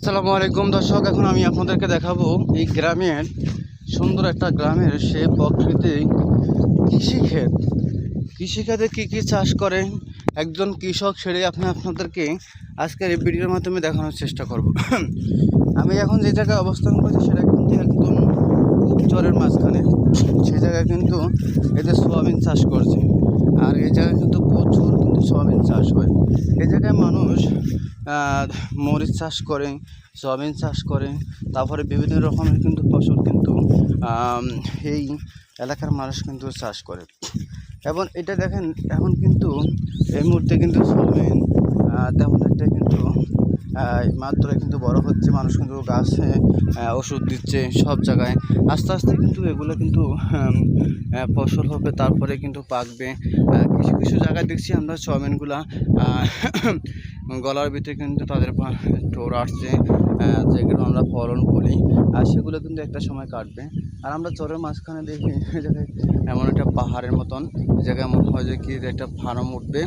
আসসালামু আলাইকুম দর্শক, এখন আমি আপনাদেরকে দেখাবো এই গ্রামের সুন্দর একটা গ্রামের সে প্রকৃতি কৃষিক্ষেত। কৃষিক্ষেত্রে কী কী চাষ করে একজন কৃষক, সেটাই আপনাদেরকে আজকের এই ভিডিওর মাধ্যমে দেখানোর চেষ্টা করব। আমি এখন যে জায়গায় অবস্থান করছি সেটা কিন্তু একদম খুব চরের মাঝখানে। সেই জায়গায় কিন্তু এদের সোয়াবিন চাষ করছে, আর এই জায়গায় কিন্তু প্রচুর কিন্তু সোয়াবিন চাষ হয়। এই জায়গায় মানুষ মরিচ চাষ করে, সয়াবিন চাষ করে, তারপরে বিভিন্ন রকমের কিন্তু ফসল কিন্তু এই এলাকার মানুষ কিন্তু চাষ করে। এবং এটা দেখেন, এখন কিন্তু এই মুহূর্তে কিন্তু সয়াবিন তেমন একটা কিন্তু মাত্র কিন্তু বড় হচ্ছে, মানুষ কিন্তু গাছে ওষুধ দিচ্ছে সব জায়গায়। আস্তে আস্তে কিন্তু এগুলো কিন্তু ফসল হবে, তারপরে কিন্তু পাকবে। কিছু কিছু জায়গায় দেখছি আমরা সয়াবিনগুলা গলার ভিতরে কিন্তু তাদের টোর আসছে, যেগুলো আমরা ফলন বলি, আর সেগুলো কিন্তু একটা সময় কাটবে। আর আমরা চরের মাঝখানে দেখি এই জায়গায় এমন একটা পাহাড়ের মতন জায়গায় মনে হয় যে কি একটা ফার্ম উঠবে।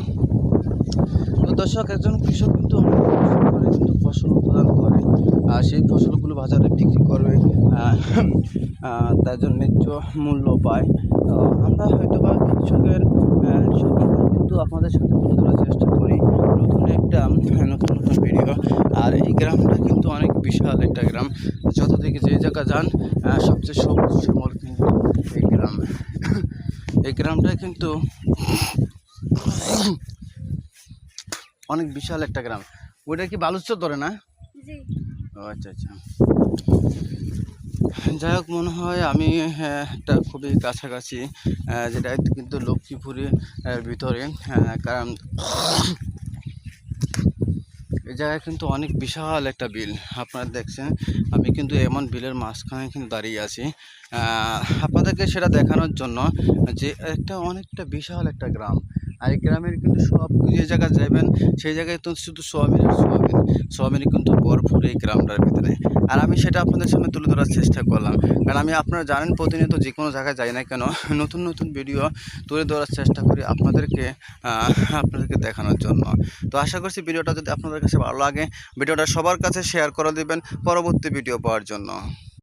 তো দর্শক, একজন কৃষক কিন্তু অনেক কষ্ট করে কিন্তু ফসল উৎপাদন করে, আর সেই ফসলগুলো বাজারে বিক্রি করবে, তার জন্য ন্যায্য মূল্য পায়। তো আমরা হয়তো বা কৃষকের সবসময় কিন্তু আপনাদের সাথে তুলে ধরার চেষ্টা করি নতুন নতুন ভিডিও। আর এই গ্রামটা কিন্তু অনেক বিশাল একটা গ্রাম, যত দিকে যে জায়গা যান সবচেয়ে সবুজ শ্যামল কিন্তু এই গ্রাম। এই গ্রামটা কিন্তু অনেক বিশাল একটা গ্রাম। ওইটা কি বালুচর ধরে না? ও আচ্ছা আচ্ছা, যাই হোক, মনে হয় আমি একটা খুবই কাছাকাছি, যেটা কিন্তু লক্ষ্মীপুরের ভিতরে। কারণ এই জায়গায় কিন্তু অনেক বিশাল একটা বিল আপনারা দেখছেন। আমি কিন্তু এমন বিলের মাঝখানে কিন্তু দাঁড়িয়ে আছি আপনাদেরকে সেটা দেখানোর জন্য যে অনেকটা বিশাল একটা গ্রাম। আর এই গ্রামের কিন্তু সব যে জায়গায় যাবেন সেই জায়গায় তো শুধু সোয়াবিন কিন্তু ভরপুর এই গ্রামটার ভিতরে। আর আমি সেটা আপনাদের সামনে তুলে ধরার চেষ্টা করলাম, কারণ আমি আপনারা জানেন প্রতিনিয়ত যে কোনো জায়গায় যাই না কেন নতুন নতুন ভিডিও তুলে ধরার চেষ্টা করি আপনাদেরকে দেখানোর জন্য। তো আশা করছি ভিডিওটা যদি আপনাদের কাছে ভালো লাগে, ভিডিওটা সবার কাছে শেয়ার করে দেবেন পরবর্তী ভিডিও পাওয়ার জন্য।